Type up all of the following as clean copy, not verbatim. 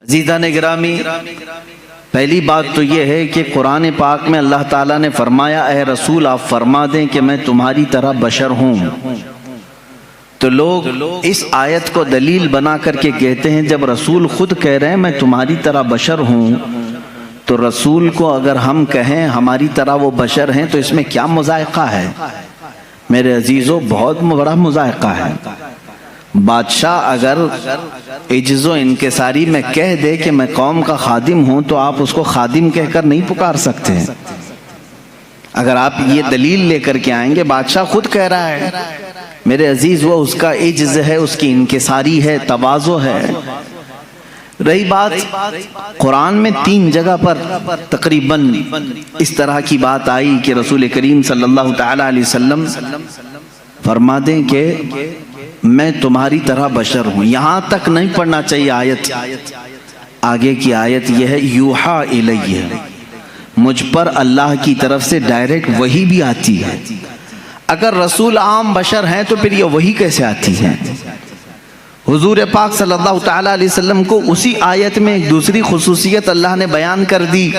عزیزان گرامی، پہلی بات تو یہ ہے کہ قرآن پاک میں اللہ تعالیٰ نے فرمایا اے رسول آپ فرما دیں کہ میں تمہاری طرح بشر ہوں۔ تو لوگ اس آیت کو دلیل بنا کر کے کہتے ہیں جب رسول خود کہہ رہے ہیں میں تمہاری طرح بشر ہوں، تو رسول کو اگر ہم کہیں ہماری طرح وہ بشر ہیں تو اس میں کیا مذائقہ ہے؟ میرے عزیزو، بہت بڑا مذائقہ ہے۔ بادشاہ اگر عجز و انکساری میں کہہ دے کہ میں قوم کا خادم ہوں تو آپ اس کو خادم کہہ کر نہیں پکار سکتے۔ اگر آپ یہ دلیل لے کر کے آئیں گے بادشاہ خود کہہ رہا ہے، میرے عزیز وہ اس کا عجز ہے، اس کی انکساری ہے، تواضع ہے۔ رہی بات قرآن میں 3 جگہ پر تقریباً اس طرح کی بات آئی کہ رسول کریم صلی اللہ تعالی علیہ وسلم فرما دیں کہ میں تمہاری طرح بشر ہوں۔ یہاں تک نہیں پڑھنا چاہیے آیت، آگے کی آیت یہ ہے یوحا الیہ، مجھ پر اللہ کی طرف سے ڈائریکٹ وحی بھی آتی ہے۔ اگر رسول عام بشر ہیں تو پھر یہ وحی کیسے آتی ہے؟ حضور پاک صلی اللہ تعالی علیہ وسلم کو اسی آیت میں ایک دوسری خصوصیت اللہ نے بیان کر دی،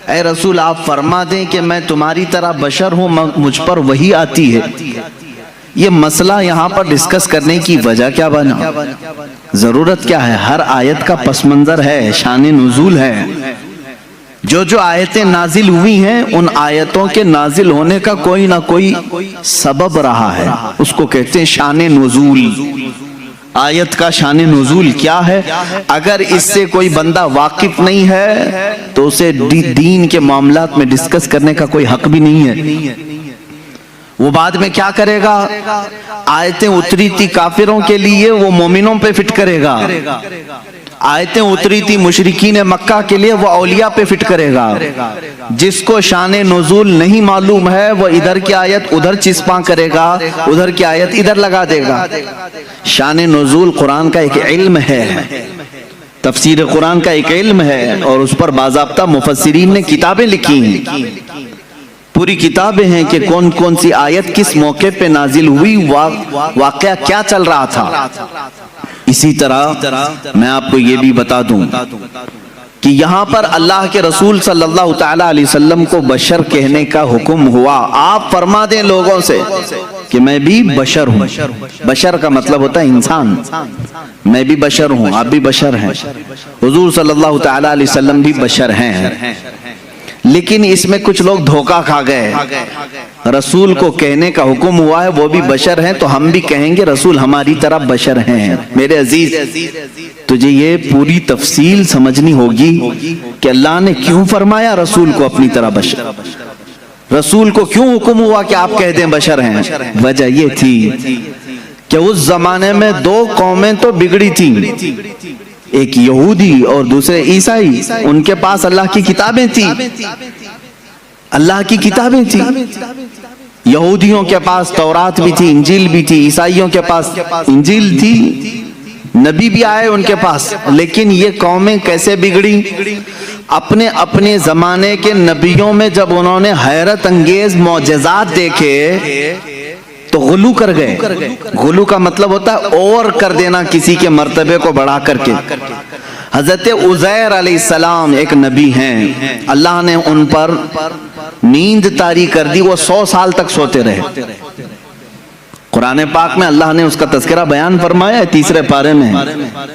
اے رسول آپ فرما دیں کہ میں تمہاری طرح بشر ہوں، مجھ پر وحی آتی ہے۔ یہ مسئلہ یہاں پر ڈسکس کرنے کی وجہ کیا بنا؟ ضرورت کیا ہے؟ ہر آیت کا پس منظر ہے، شان نزول ہے۔ جو آیتیں نازل ہوئی ہیں ان آیتوں کے نازل ہونے کا کوئی نہ کوئی سبب رہا ہے، اس کو کہتے ہیں شان نزول۔ آیت کا شان نزول کیا ہے؟ اگر اس سے کوئی بندہ واقف نہیں ہے تو اسے دین کے معاملات میں ڈسکس کرنے کا کوئی حق بھی نہیں ہے۔ وہ بعد میں کیا کرے گا؟ آیتیں اتری تھی کافروں کے لیے، وہ مومنوں پہ فٹ کرے گا۔ آیتیں اتری تھی مشرکین مکہ کے لیے، وہ اولیاء پہ فٹ کرے گا۔ جس کو شان نزول نہیں معلوم ہے وہ ادھر کی آیت ادھر چسپاں کرے گا، ادھر کی آیت ادھر لگا دے گا۔ شان نزول قرآن کا ایک علم ہے، تفسیر قرآن کا ایک علم ہے، اور اس پر باضابطہ مفسرین نے کتابیں لکھی ہیں، پوری کتابیں ہیں کہ کون کون سی آیت کس موقع پہ نازل ہوئی، واقعہ کیا چل رہا تھا۔ اسی طرح میں آپ کو یہ بھی بتا دوں کہ یہاں پر اللہ کے رسول صلی اللہ تعالی علیہ وسلم کو بشر کہنے کا حکم ہوا۔ آپ فرما دیں لوگوں سے کہ میں بھی بشر ہوں۔ بشر کا مطلب ہوتا ہے انسان، میں بھی بشر ہوں، آپ بھی بشر ہیں، حضور صلی اللہ تعالی علیہ وسلم بھی بشر ہیں۔ لیکن اس میں کچھ لوگ دھوکہ کھا گئے، رسول کو کہنے کا حکم ہوا ہے وہ بھی بشر ہیں تو ہم بھی کہیں گے رسول ہماری طرح بشر ہیں۔ میرے عزیز تجھے یہ پوری تفصیل سمجھنی ہوگی کہ اللہ نے کیوں فرمایا رسول کو اپنی طرح بشر، رسول کو کیوں حکم ہوا کہ آپ کہہ دیں بشر ہیں۔ وجہ یہ تھی کہ اس زمانے میں 2 قومیں تو بگڑی تھیں، ایک یہودی اور دوسرے عیسائی۔ ان کے پاس اللہ کی کتابیں تھیں، اللہ کی کتابیں تھیں۔ یہودیوں کے پاس تورات بھی تھی، انجیل بھی تھی، عیسائیوں کے پاس انجیل تھی، نبی بھی آئے ان کے پاس۔ لیکن یہ قومیں کیسے بگڑی؟ اپنے اپنے زمانے کے نبیوں میں جب انہوں نے حیرت انگیز معجزات دیکھے تو غلو کر گئے۔ غلو کا مطلب ہوتا ہے اور کر دینا کسی کے مرتبے کو بڑھا کر کے۔ حضرت عزیر علیہ السلام ایک نبی ہیں، اللہ نے ان پر نیند طاری کر دی، وہ 100 سال تک سوتے رہے۔ قرآن پاک میں اللہ نے اس کا تذکرہ بیان فرمایا ہے 3 پارے میں،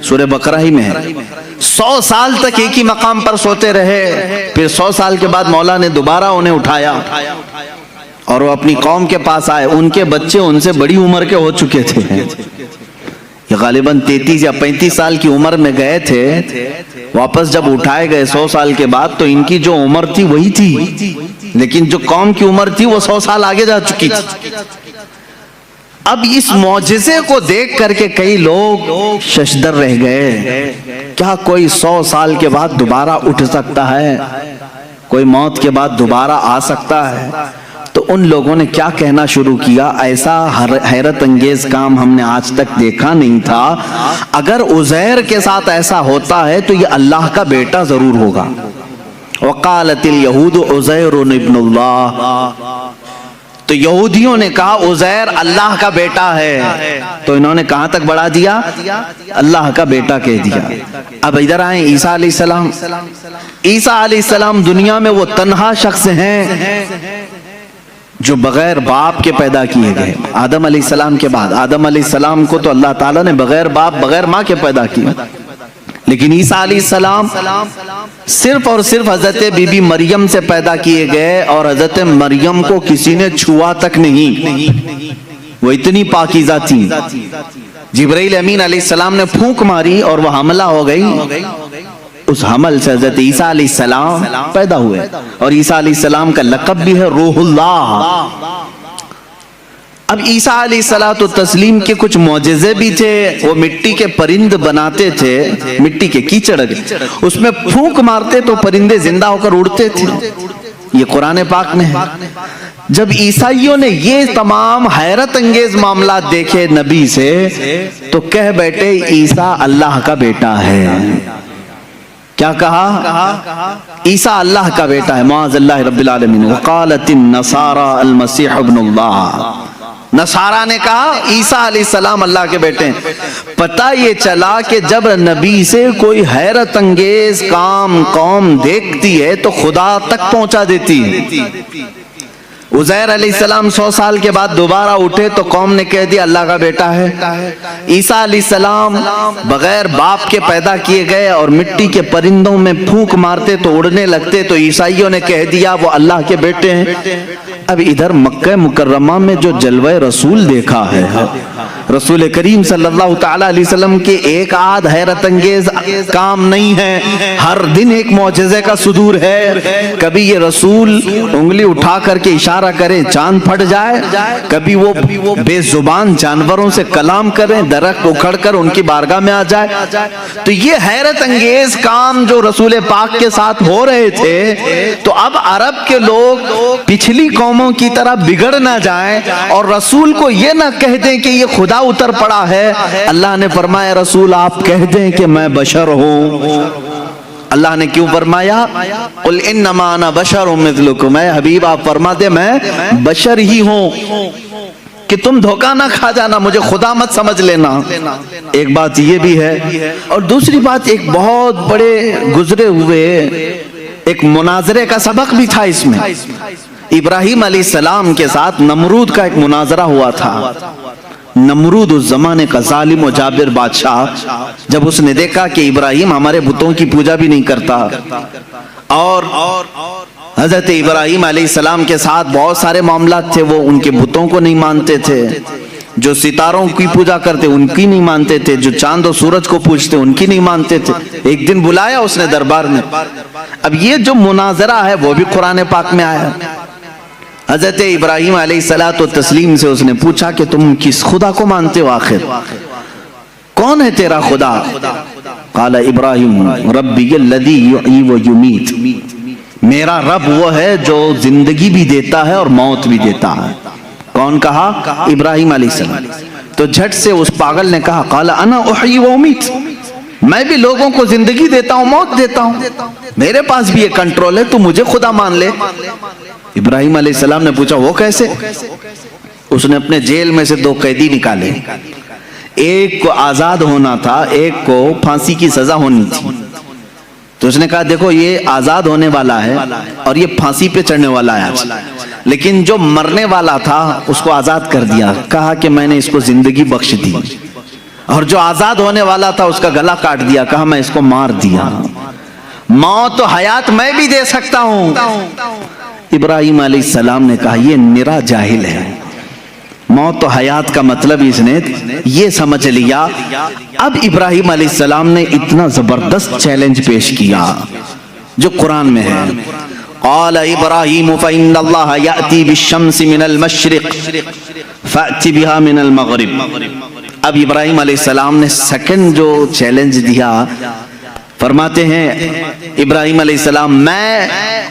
سورہ بقرہ ہی میں ہے۔ 100 سال تک ایک ہی مقام پر سوتے رہے، پھر 100 سال کے بعد مولا نے دوبارہ انہیں اٹھایا اور وہ اپنی قوم کے پاس آئے۔ ان کے بچے ان سے بڑی عمر کے ہو چکے تھے، یہ غالباً 33 یا 35 سال کی عمر میں گئے تھے۔ واپس جب اٹھائے گئے 100 سال کے بعد تو ان کی جو عمر تھی وہی تھی، لیکن جو قوم کی عمر تھی وہ 100 سال آگے جا چکی تھی۔ اب اس معجزے کو دیکھ کر کے کئی لوگ ششدر رہ گئے، کیا کوئی 100 سال کے بعد دوبارہ اٹھ سکتا ہے؟ کوئی موت کے بعد دوبارہ آ سکتا ہے؟ تو ان لوگوں نے کیا کہنا شروع کیا، ایسا حیرت انگیز کام ہم نے آج تک دیکھا نہیں تھا۔ اگر عزیر کے ساتھ ایسا ہوتا ہے تو یہ اللہ کا بیٹا ضرور ہوگا۔ وقالت اليہود عزیر ابن اللہ، تو یہودیوں نے کہا عزیر اللہ کا بیٹا ہے، تو انہوں نے کہاں تک بڑھا دیا؟ اللہ کا بیٹا کہہ دیا۔ اب ادھر آئیں عیسیٰ علیہ السلام۔ عیسیٰ علیہ السلام دنیا میں وہ تنہا شخص ہیں جو بغیر باپ کے پیدا کیے گئے۔ آدم علیہ السلام کے بعد، آدم علیہ السلام کو تو اللہ تعالیٰ نے بغیر باپ بغیر ماں کے پیدا کیا، لیکن عیسیٰ علیہ السلام صرف اور صرف حضرت بی بی مریم سے پیدا کیے گئے، اور حضرت مریم کو کسی نے چھوا تک نہیں، وہ اتنی پاکیزہ تھی۔ جبرائیل امین علیہ السلام نے پھونک ماری اور وہ حملہ ہو گئی، اس حمل سے حضرت عیسیٰ علیہ السلام پیدا ہوئے، اور عیسیٰ علیہ السلام کا لقب بھی ہے روح اللہ۔ اب عیسیٰ علیہ السلام کے کچھ معجزے بھی تھے، وہ مٹی کے پرند بناتے تھے، مٹی کے کیچڑ اس میں پھونک مارتے تو پرندے زندہ ہو کر اڑتے تھے، یہ قرآن پاک میں ہے۔ جب عیسائیوں نے یہ تمام حیرت انگیز معاملات دیکھے نبی سے، تو کہہ بیٹھے عیسیٰ اللہ کا بیٹا ہے۔ کیا کہا؟ عیسیٰ اللہ کا بیٹا ہے، معاذ اللہ رب العالمین۔ وقالت النصارى المسیح ابن اللہ، نصارہ نے کہا عیسیٰ علیہ السلام اللہ کے بیٹے ہیں۔ پتہ یہ چلا کہ جب نبی سے کوئی حیرت انگیز کام قوم دیکھتی ہے تو خدا تک پہنچا دیتی ہے۔ عزیر علیہ السلام 100 سال کے بعد دوبارہ اٹھے تو قوم نے کہہ دیا اللہ کا بیٹا ہے۔ عیسیٰ علیہ السلام بغیر باپ کے پیدا کیے گئے، اور مٹی کے پرندوں میں پھونک مارتے تو اڑنے لگتے، تو عیسائیوں نے کہہ دیا وہ اللہ کے بیٹے ہیں۔ اب ادھر مکہ مکرمہ میں جو جلوہ رسول دیکھا ہے، رسول کریم صلی اللہ تعالی علیہ وسلم کے ایک آدھ حیرت انگیز کام نہیں ہے، ہر دن ایک معجزے کا صدور ہے۔ کبھی یہ رسول انگلی اٹھا کر کے اشارہ کریں چاند پھٹ جائے، کبھی وہ بے زبان جانوروں سے کلام کریں درخت اکھڑ کر ان کی بارگاہ میں آ جائے۔ تو یہ حیرت انگیز کام جو رسول پاک کے ساتھ ہو رہے تھے، تو اب عرب کے لوگ پچھلی قوموں کی طرح بگڑ نہ جائیں اور رسول کو یہ نہ کہہ دیں کہ یہ خدا اتر پڑا ہے۔ اللہ نے فرمایا رسول آپ کہہ دیں کہ میں بشر ہوں۔ اللہ نے کیوں فرمایا قل انما انا بشر مثلکم، اے حبیب آپ فرما دے میں بشر ہی ہوں، کہ تم دھوکہ نہ کھا جانا، مجھے خدا مت سمجھ لینا۔ ایک بات یہ بھی ہے، اور دوسری بات ایک بہت بڑے گزرے ہوئے ایک مناظرے کا سبق بھی تھا اس میں۔ ابراہیم علیہ السلام کے ساتھ نمرود کا ایک مناظرہ ہوا تھا۔ نمرود اس زمانے کا ظالم و جابر بادشاہ، جب اس نے دیکھا کہ ابراہیم ہمارے بتوں کی پوجا بھی نہیں کرتا، اور حضرت ابراہیم علیہ السلام کے ساتھ بہت سارے معاملات تھے، وہ ان کے بتوں کو نہیں مانتے تھے، جو ستاروں کی پوجا کرتے ان کی نہیں مانتے تھے، جو چاند و سورج کو پوجتے ان کی نہیں مانتے تھے۔ ایک دن بلایا اس نے دربار میں۔ اب یہ جو مناظرہ ہے وہ بھی قرآن پاک میں آیا۔ حضرت ابراہیم علیہ السلام سے اس نے پوچھا کہ تم کس خدا کو مانتے ہو، آخر کون ہے تیرا خدا؟ قال ابراہیم ربی الذی یحیی و یمیت، میرا رب وہ ہے جو زندگی بھی دیتا ہے اور موت بھی دیتا ہے۔ کون کہا؟ ابراہیم علیہ السلام۔ تو جھٹ سے اس پاگل نے کہا قال انا احیی و امیت، میں بھی لوگوں کو زندگی دیتا ہوں موت دیتا ہوں، میرے پاس بھی یہ کنٹرول ہے، تو مجھے خدا مان لے۔ ابراہیم علیہ السلام نے پوچھا وہ کیسے؟ اس نے اپنے جیل میں سے 2 قیدی نکالے، ایک کو آزاد ہونا تھا، ایک کو پھانسی کی سزا ہونی تھی۔ تو اس نے کہا دیکھو یہ آزاد ہونے والا ہے اور یہ پھانسی پہ چڑھنے والا ہے آج، لیکن جو مرنے والا تھا اس کو آزاد کر دیا، کہا کہ میں نے اس کو زندگی بخش دی، اور جو آزاد ہونے والا تھا اس کا گلا کاٹ دیا، کہا میں اس کو مار دیا۔ موت و حیات میں بھی دے سکتا ہوں۔ ابراہیم علیہ السلام نے کہا یہ نرا جاہل ہے، موت و حیات کا مطلب اس نے یہ سمجھ لیا۔ اب ابراہیم علیہ السلام نے اتنا زبردست چیلنج پیش کیا جو قرآن میں ہے۔ قال ابراہیم فإن اللہ یأتی بالشمس من المشرق فأتی بها من المغرب۔ اب ابراہیم علیہ السلام نے سیکنڈ جو چیلنج دیا، فرماتے ہیں ابراہیم علیہ السلام میں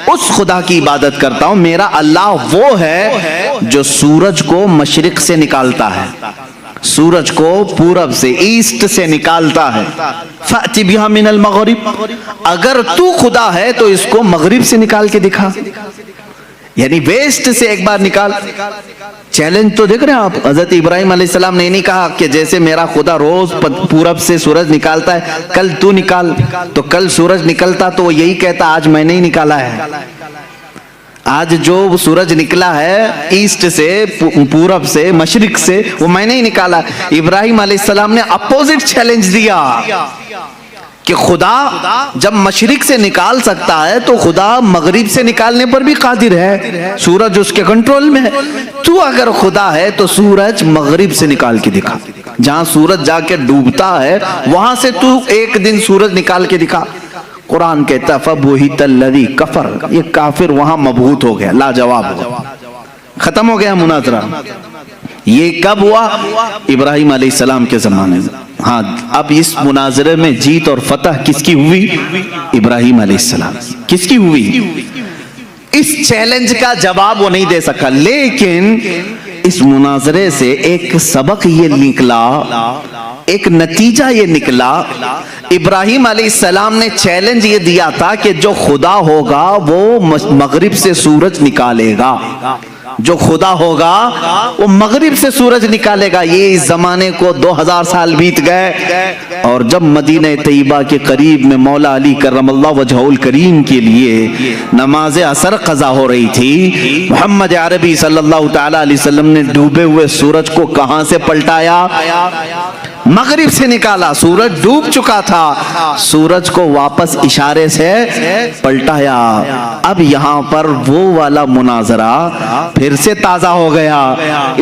اس خدا کی عبادت کرتا ہوں، میرا اللہ وہ ہے جو سورج کو مشرق سے نکالتا ہے، سورج کو پورب سے ایسٹ سے نکالتا ہے۔ فأتی بها من المغرب، اگر تو خدا ہے تو اس کو مغرب سے نکال کے دکھا۔ یعنی ویسٹ سے ایک بار نکال. چیلنج تو دیکھ رہے ہیں آپ. حضرت ابراہیم علیہ السلام نے نہیں کہا کہ جیسے میرا خدا روز پورب سے سورج نکالتا ہے کل تو نکال, تو کل سورج نکلتا تو وہ یہی کہتا آج میں نے ہی نکالا ہے. آج جو سورج نکلا ہے ایسٹ سے, پورب سے, مشرق سے, وہ میں نے ہی نکالا. ابراہیم علیہ السلام نے اپوزٹ چیلنج دیا کہ خدا جب مشرق سے نکال سکتا ہے تو خدا مغرب سے نکالنے پر بھی قادر ہے. سورج اس کے کنٹرول میں ہے. تو اگر خدا ہے تو سورج مغرب سے نکال کے دکھا. جہاں سورج جا کے ڈوبتا ہے وہاں سے تو ایک دن سورج نکال کے دکھا. قرآن کہتا فَبُهِتَ الَّذِي كَفَرَ, یہ کافر وہاں مبہوت ہو گیا, لاجواب ہو گیا, ختم ہو گیا مناظرہ. یہ کب ہوا؟ ابراہیم علیہ السلام کے زمانے میں. ہاں, اب اس مناظرے میں جیت اور فتح کس کی ہوئی؟ ابراہیم علیہ السلام. کس کی ہوئی؟ اس چیلنج کا جواب وہ نہیں دے سکا, لیکن اس مناظرے سے ایک سبق یہ نکلا, ایک نتیجہ یہ نکلا. ابراہیم علیہ السلام نے چیلنج یہ دیا تھا کہ جو خدا ہوگا وہ مغرب سے سورج نکالے گا. جو خدا ہوگا وہ مغرب سے سورج نکالے گا. یہ اس زمانے کو 2000 سال بیت گئے, اور جب مدینہ طیبہ کے قریب میں مولا علی کرم اللہ وجہہ الکریم کے لیے نماز عصر قضا ہو رہی تھی, محمد عربی صلی اللہ تعالی علیہ وسلم نے ڈوبے ہوئے سورج کو کہاں سے پلٹایا؟ مغرب سے نکالا. سورج ڈوب چکا تھا, سورج کو واپس اشارے سے پلٹایا. اب یہاں پر وہ والا مناظرہ پھر سے تازہ ہو گیا.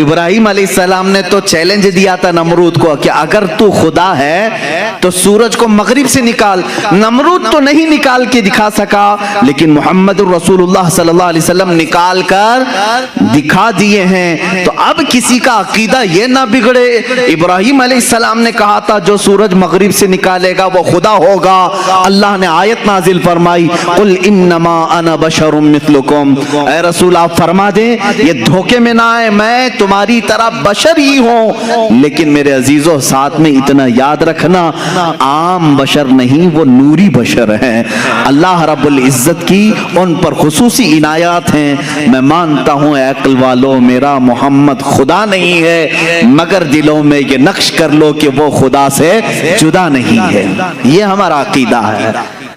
ابراہیم علیہ السلام نے تو چیلنج دیا تھا نمرود کو کہ اگر تو خدا ہے تو سورج کو مغرب سے نکال. نمرود تو نہیں نکال کے دکھا سکا, لیکن محمد الرسول اللہ صلی اللہ علیہ وسلم نکال کر دکھا دیے ہیں. تو اب کسی کا عقیدہ یہ نہ بگڑے. ابراہیم علیہ السلام نے کہا تھا جو سورج مغرب سے نکالے گا وہ خدا ہوگا. اللہ نے آیت نازل فرمائی قل انما انا بشر مثلکم, اے رسول آپ فرما دیں یہ دھوکے میں نہ آئے, میں تمہاری طرح بشر ہی ہوں. لیکن میرے عزیزوں ساتھ میں اتنا یاد رکھنا, عام بشر نہیں, وہ نوری بشر ہیں. اللہ رب العزت کی ان پر خصوصی عنایات ہیں. میں مانتا ہوں اے عقل والوں میرا محمد خدا نہیں ہے, مگر دلوں میں یہ نقش کر لو کہ وہ خدا سے جدا نہیں ہے. یہ ہمارا عقیدہ ہے.